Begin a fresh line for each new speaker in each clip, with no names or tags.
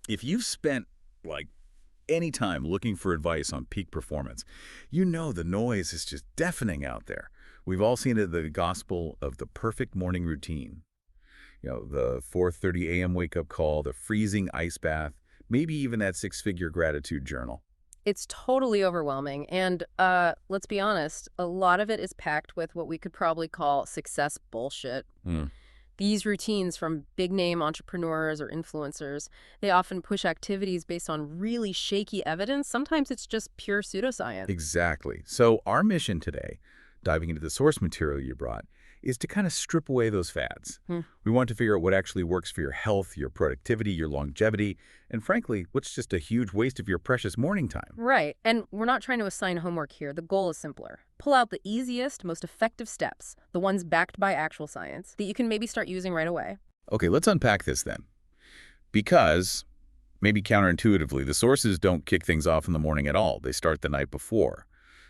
If you've spent, like, any time looking for advice on peak performance, you know the noise is just deafening out there. We've all seen it, the gospel of the perfect morning routine. The 4:30 a.m. wake-up call, the freezing ice bath, maybe even that six-figure gratitude journal.
It's totally overwhelming. And let's be honest, a lot of it is packed with what we could probably call success bullshit.
Hmm.
These routines from big name entrepreneurs or influencers, they often push activities based on really shaky evidence. Sometimes it's just pure pseudoscience.
Exactly. So our mission today, diving into the source material you brought, is to kind of strip away those fads.
Hmm.
We want to figure out what actually works for your health, your productivity, your longevity, and frankly, what's just a huge waste of your precious morning time.
Right. And we're not trying to assign homework here. The goal is simpler. Pull out the easiest, most effective steps, the ones backed by actual science, that you can maybe start using right away.
Okay, let's unpack this then. Because, maybe counterintuitively, the sources don't kick things off in the morning at all. They start the night before.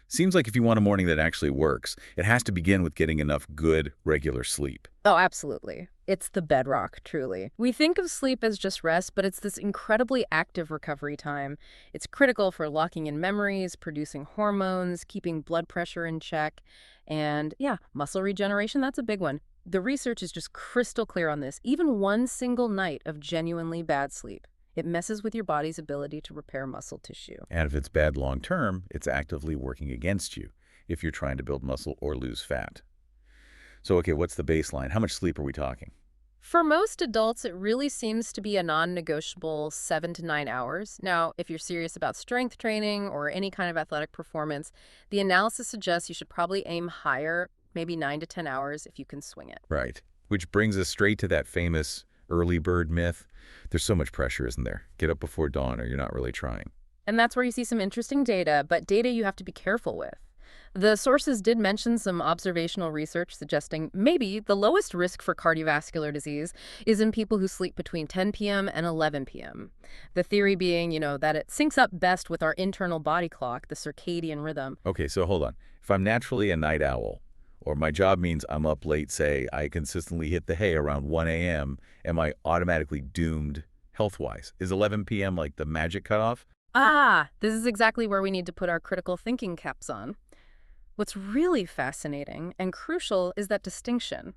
Seems like if you want a morning that actually works, it has to begin with getting enough good, regular sleep.
Oh, absolutely. It's the bedrock, truly. We think of sleep as just rest, but it's this incredibly active recovery time. It's critical for locking in memories, producing hormones, keeping blood pressure in check, and yeah, muscle regeneration, that's a big one. The research is just crystal clear on this. Even one single night of genuinely bad sleep, it messes with your body's ability to repair muscle tissue.
And if it's bad long term, it's actively working against you if you're trying to build muscle or lose fat. So, okay, what's the baseline? How much sleep are we talking?
For most adults, it really seems to be a non-negotiable 7 to 9 hours. Now, if you're serious about strength training or any kind of athletic performance, the analysis suggests you should probably aim higher, maybe 9 to 10 hours if you can swing it.
Right. Which brings us straight to that famous early bird myth. There's so much pressure, isn't there? Get up before dawn or you're not really trying.
And that's where you see some interesting data, but data you have to be careful with. The sources did mention some observational research suggesting maybe the lowest risk for cardiovascular disease is in people who sleep between 10 p.m. and 11 p.m. The theory being, that it syncs up best with our internal body clock, the circadian rhythm.
Okay, so hold on. If I'm naturally a night owl, or my job means I'm up late, say, I consistently hit the hay around 1 a.m., am I automatically doomed health-wise? Is 11 p.m. like the magic cutoff?
This is exactly where we need to put our critical thinking caps on. What's really fascinating and crucial is that distinction.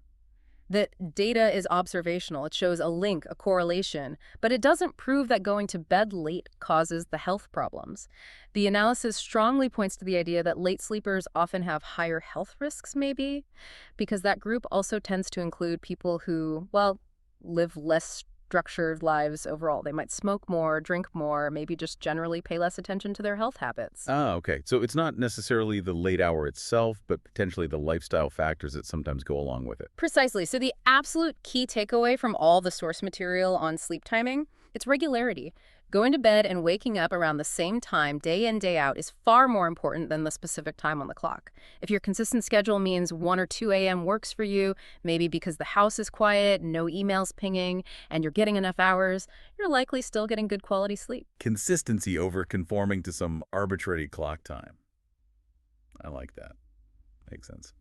That data is observational. It shows a link, a correlation, but it doesn't prove that going to bed late causes the health problems. The analysis strongly points to the idea that late sleepers often have higher health risks, maybe, because that group also tends to include people who, live less structured lives overall. They might smoke more, drink more, maybe just generally pay less attention to their health habits.
Okay. So it's not necessarily the late hour itself, but potentially the lifestyle factors that sometimes go along with it.
Precisely. So the absolute key takeaway from all the source material on sleep timing, it's regularity. Going to bed and waking up around the same time, day in, day out, is far more important than the specific time on the clock. If your consistent schedule means 1 or 2 a.m. works for you, maybe because the house is quiet, no emails pinging, and you're getting enough hours, you're likely still getting good quality sleep.
Consistency over conforming to some arbitrary clock time. I like that. Makes sense.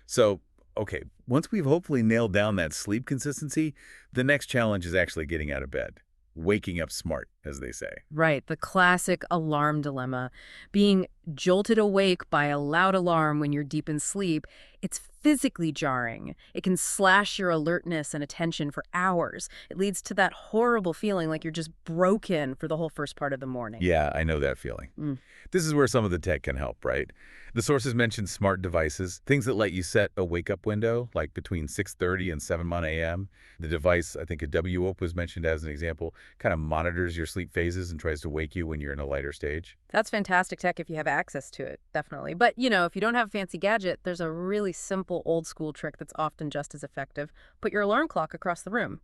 So, okay, once we've hopefully nailed down that sleep consistency, the next challenge is actually getting out of bed. Waking up smart, as they say.
Right, the classic alarm dilemma. Being jolted awake by a loud alarm when you're deep in sleep, it's physically jarring. It can slash your alertness and attention for hours. It leads to that horrible feeling like you're just broken for the whole first part of the morning.
Yeah, I know that feeling. This is where some of the tech can help, right? The sources mention smart devices, things that let you set a wake-up window, like between 6:30 and 7 a.m. The device, I think a WOAP was mentioned as an example, kind of monitors your sleep phases and tries to wake you when you're in a lighter stage.
That's fantastic tech if you have access to it, definitely. But, if you don't have a fancy gadget, there's a really simple old-school trick that's often just as effective. Put your alarm clock across the room.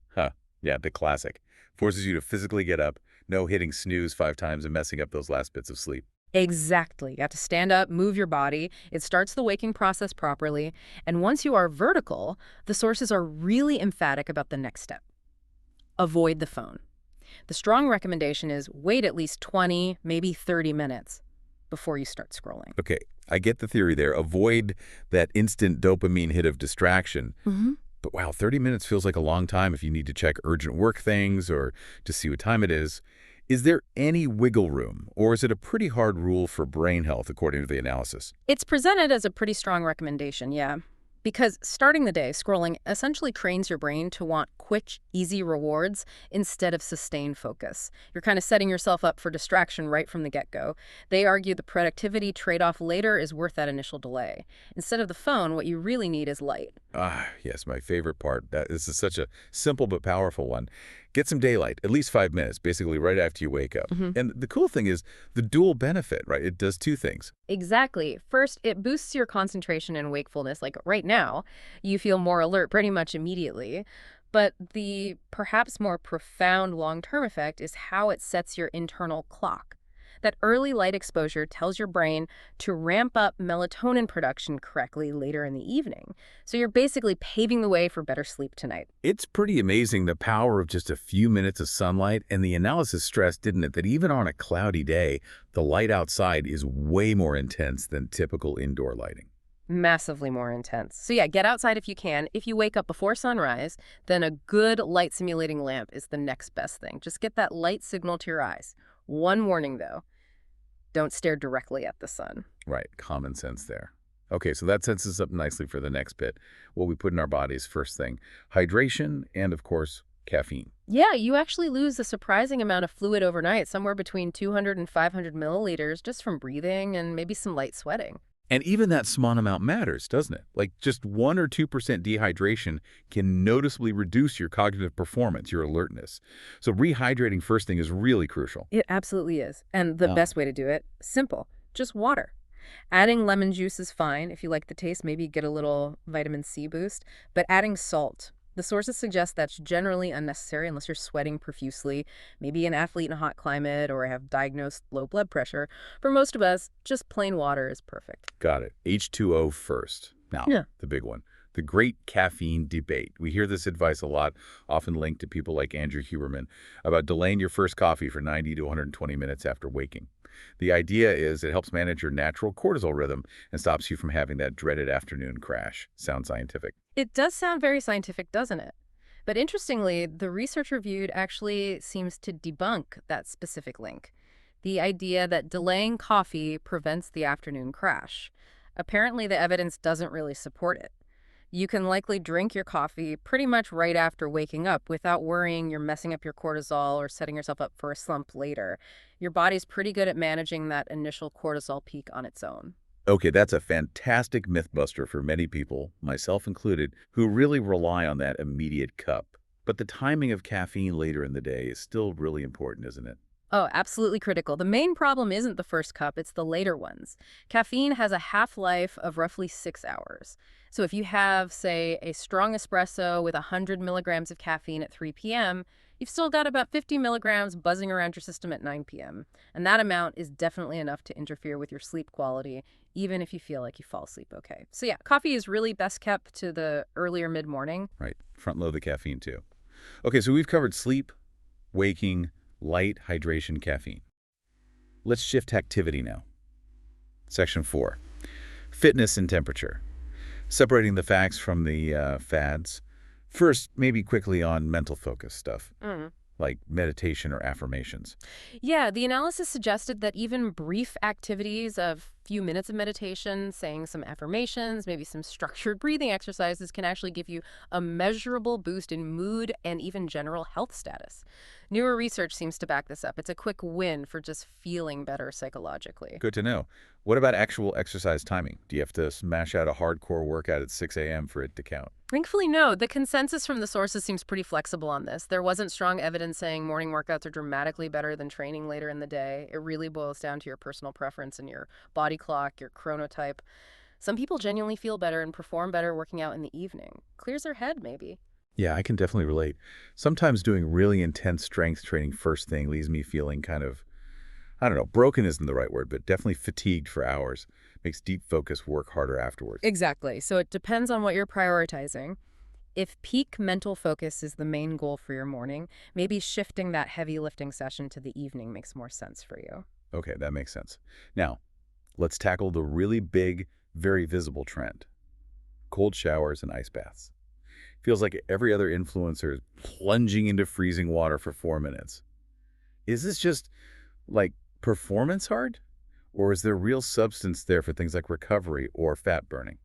Yeah, the classic. Forces you to physically get up, no hitting snooze 5 times and messing up those last bits of sleep.
Exactly. You have to stand up, move your body. It starts the waking process properly. And once you are vertical, the sources are really emphatic about the next step. Avoid the phone. The strong recommendation is wait at least 20, maybe 30 minutes before you start scrolling.
Okay, I get the theory there. Avoid that instant dopamine hit of distraction. But wow, 30 minutes feels like a long time if you need to check urgent work things or to see what time it is. Is there any wiggle room, or is it a pretty hard rule for brain health according to the analysis?
It's presented as a pretty strong recommendation, yeah. Because starting the day scrolling essentially trains your brain to want quick, easy rewards instead of sustained focus. You're kind of setting yourself up for distraction right from the get-go. They argue the productivity trade-off later is worth that initial delay. Instead of the phone, what you really need is light.
Ah, yes, my favorite part. This is such a simple but powerful one. Get some daylight, at least 5 minutes, basically right after you wake up. And the cool thing is the dual benefit, right? It does two things.
Exactly. First, it boosts your concentration and wakefulness. Like right now, you feel more alert pretty much immediately. But the perhaps more profound long-term effect is how it sets your internal clock. That early light exposure tells your brain to ramp up melatonin production correctly later in the evening. So you're basically paving the way for better sleep tonight.
It's pretty amazing the power of just a few minutes of sunlight, and the analysis stressed, didn't it, that even on a cloudy day, the light outside is way more intense than typical indoor lighting.
Massively more intense. So yeah, get outside if you can. If you wake up before sunrise, then a good light simulating lamp is the next best thing. Just get that light signal to your eyes. One warning though, don't stare directly at the sun.
Right, common sense there. Okay, so that sets us up nicely for the next bit, what we put in our bodies first thing. Hydration and, of course, caffeine.
Yeah, you actually lose a surprising amount of fluid overnight, somewhere between 200 and 500 milliliters just from breathing and maybe some light sweating.
And even that small amount matters, doesn't it? Like just 1 or 2% dehydration can noticeably reduce your cognitive performance, your alertness. So rehydrating first thing is really crucial.
It absolutely is. And the
Yeah.
best way to do it, simple, just water. Adding lemon juice is fine. If you like the taste, maybe get a little vitamin C boost. But adding salt, the sources suggest that's generally unnecessary unless you're sweating profusely, maybe an athlete in a hot climate or have diagnosed low blood pressure. For most of us, just plain water is perfect.
Got it. H2O first. Now,
Yeah.
the big one. The great caffeine debate. We hear this advice a lot, often linked to people like Andrew Huberman, about delaying your first coffee for 90 to 120 minutes after waking. The idea is it helps manage your natural cortisol rhythm and stops you from having that dreaded afternoon crash. Sounds scientific.
It does sound very scientific, doesn't it? But interestingly, the research reviewed actually seems to debunk that specific link. The idea that delaying coffee prevents the afternoon crash. Apparently, the evidence doesn't really support it. You can likely drink your coffee pretty much right after waking up without worrying you're messing up your cortisol or setting yourself up for a slump later. Your body's pretty good at managing that initial cortisol peak on its own.
Okay, that's a fantastic myth buster for many people, myself included, who really rely on that immediate cup. But the timing of caffeine later in the day is still really important, isn't it?
Oh, absolutely critical. The main problem isn't the first cup, it's the later ones. Caffeine has a half-life of roughly 6 hours. So if you have, say, a strong espresso with 100 milligrams of caffeine at 3 p.m., you've still got about 50 milligrams buzzing around your system at 9 p.m. And that amount is definitely enough to interfere with your sleep quality, even if you feel like you fall asleep okay. So yeah, coffee is really best kept to the earlier mid-morning.
Right, front load the caffeine too. Okay, so we've covered sleep, waking, light, hydration, caffeine. Let's shift activity now. Section 4, fitness and temperature. Separating the facts from the fads. First, maybe quickly on mental focus stuff, like meditation or affirmations.
Yeah, the analysis suggested that even brief activities of few minutes of meditation, saying some affirmations, maybe some structured breathing exercises can actually give you a measurable boost in mood and even general health status. Newer research seems to back this up. It's a quick win for just feeling better psychologically.
Good to know. What about actual exercise timing? Do you have to smash out a hardcore workout at 6 a.m. for it to count?
Thankfully, no. The consensus from the sources seems pretty flexible on this. There wasn't strong evidence saying morning workouts are dramatically better than training later in the day. It really boils down to your personal preference and your body clock, your chronotype. Some people genuinely feel better and perform better working out in the evening. Clears their head, maybe.
Yeah, I can definitely relate. Sometimes doing really intense strength training first thing leaves me feeling kind of, I don't know, broken isn't the right word, but definitely fatigued for hours. Makes deep focus work harder afterwards.
Exactly. So it depends on what you're prioritizing. If peak mental focus is the main goal for your morning, maybe shifting that heavy lifting session to the evening makes more sense for you.
Okay, that makes sense. Now, let's tackle the really big, very visible trend. Cold showers and ice baths. Feels like every other influencer is plunging into freezing water for 4 minutes. Is this just, like, performance hard? Or is there real substance there for things like recovery or fat burning?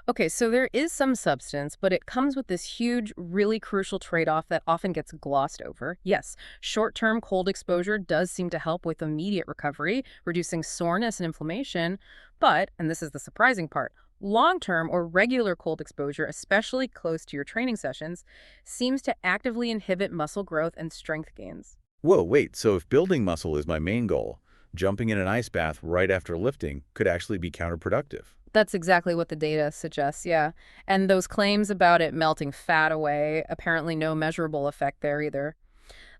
Okay, so there is some substance, but it comes with this huge, really crucial trade-off that often gets glossed over. Yes, short-term cold exposure does seem to help with immediate recovery, reducing soreness and inflammation. But, and this is the surprising part, long-term or regular cold exposure, especially close to your training sessions, seems to actively inhibit muscle growth and strength gains.
Whoa, wait, so if building muscle is my main goal, jumping in an ice bath right after lifting could actually be counterproductive.
That's exactly what the data suggests, yeah. And those claims about it melting fat away, apparently no measurable effect there either.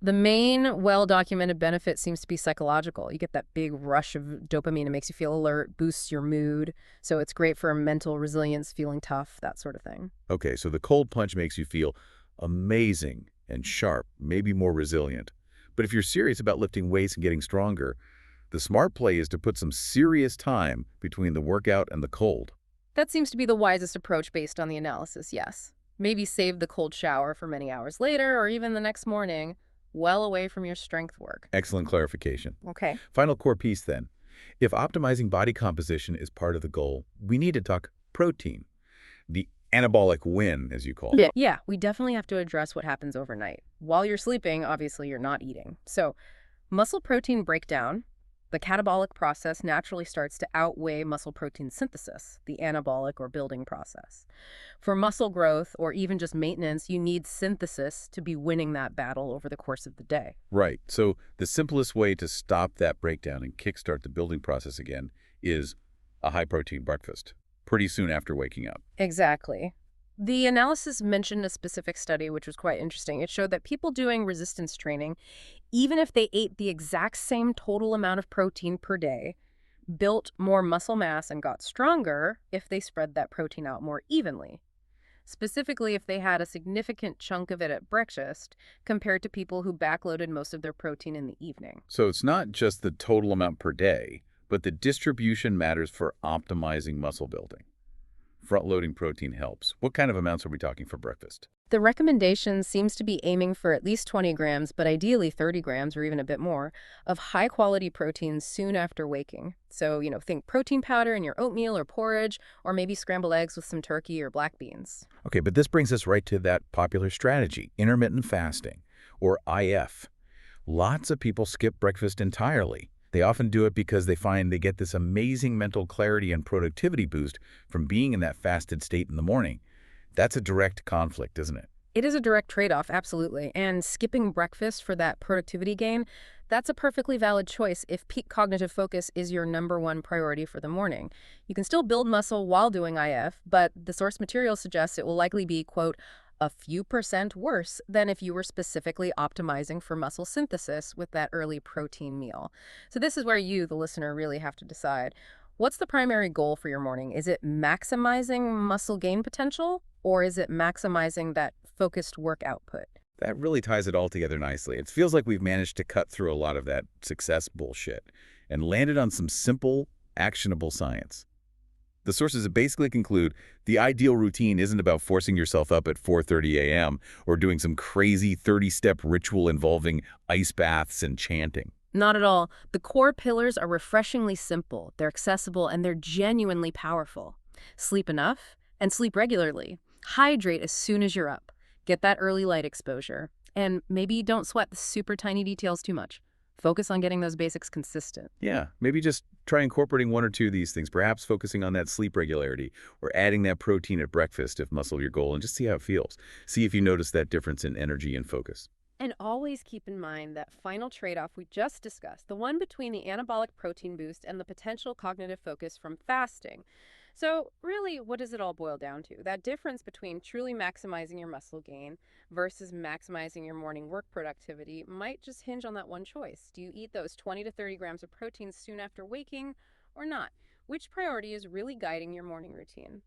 The main well-documented benefit seems to be psychological. You get that big rush of dopamine. It makes you feel alert, boosts your mood. So it's great for mental resilience, feeling tough, that sort of thing.
Okay, so the cold plunge makes you feel amazing and sharp, maybe more resilient. But if you're serious about lifting weights and getting stronger, the smart play is to put some serious time between the workout and the cold.
That seems to be the wisest approach based on the analysis, yes. Maybe save the cold shower for many hours later or even the next morning, well away from your strength work.
Excellent clarification.
Okay.
Final core piece then. If optimizing body composition is part of the goal, we need to talk protein, the anabolic win, as you call it.
Yeah, we definitely have to address what happens overnight. While you're sleeping, obviously you're not eating. So, muscle protein breakdown, the catabolic process naturally starts to outweigh muscle protein synthesis, the anabolic or building process. For muscle growth or even just maintenance, you need synthesis to be winning that battle over the course of the day.
Right. So the simplest way to stop that breakdown and kickstart the building process again is a high-protein breakfast pretty soon after waking up.
Exactly. The analysis mentioned a specific study, which was quite interesting. It showed that people doing resistance training, even if they ate the exact same total amount of protein per day, built more muscle mass and got stronger if they spread that protein out more evenly. Specifically, if they had a significant chunk of it at breakfast compared to people who backloaded most of their protein in the evening.
So it's not just the total amount per day, but the distribution matters for optimizing muscle building. Front-loading protein helps. What kind of amounts are we talking for breakfast?
The recommendation seems to be aiming for at least 20 grams, but ideally 30 grams or even a bit more, of high-quality protein soon after waking. So, think protein powder in your oatmeal or porridge, or maybe scrambled eggs with some turkey or black beans.
Okay, but this brings us right to that popular strategy, intermittent fasting, or IF. Lots of people skip breakfast entirely. They often do it because they find they get this amazing mental clarity and productivity boost from being in that fasted state in the morning. That's a direct conflict, isn't it?
It is a direct trade-off, absolutely. And skipping breakfast for that productivity gain, that's a perfectly valid choice if peak cognitive focus is your #1 priority for the morning. You can still build muscle while doing IF, but the source material suggests it will likely be, quote, a few percent worse than if you were specifically optimizing for muscle synthesis with that early protein meal. So this is where you, the listener, really have to decide. What's the primary goal for your morning? Is it maximizing muscle gain potential, or is it maximizing that focused work output?
That really ties it all together nicely. It feels like we've managed to cut through a lot of that success bullshit and landed on some simple, actionable science. The sources basically conclude the ideal routine isn't about forcing yourself up at 4:30 a.m. or doing some crazy 30-step ritual involving ice baths and chanting.
Not at all. The core pillars are refreshingly simple, they're accessible, and they're genuinely powerful. Sleep enough and sleep regularly. Hydrate as soon as you're up. Get that early light exposure. And maybe don't sweat the super tiny details too much. Focus on getting those basics consistent.
Yeah, maybe just try incorporating one or two of these things, perhaps focusing on that sleep regularity or adding that protein at breakfast if muscle your goal, and just see how it feels. See if you notice that difference in energy and focus.
And always keep in mind that final trade-off we just discussed, the one between the anabolic protein boost and the potential cognitive focus from fasting. So really, what does it all boil down to? That difference between truly maximizing your muscle gain versus maximizing your morning work productivity might just hinge on that one choice. Do you eat those 20 to 30 grams of protein soon after waking or not? Which priority is really guiding your morning routine?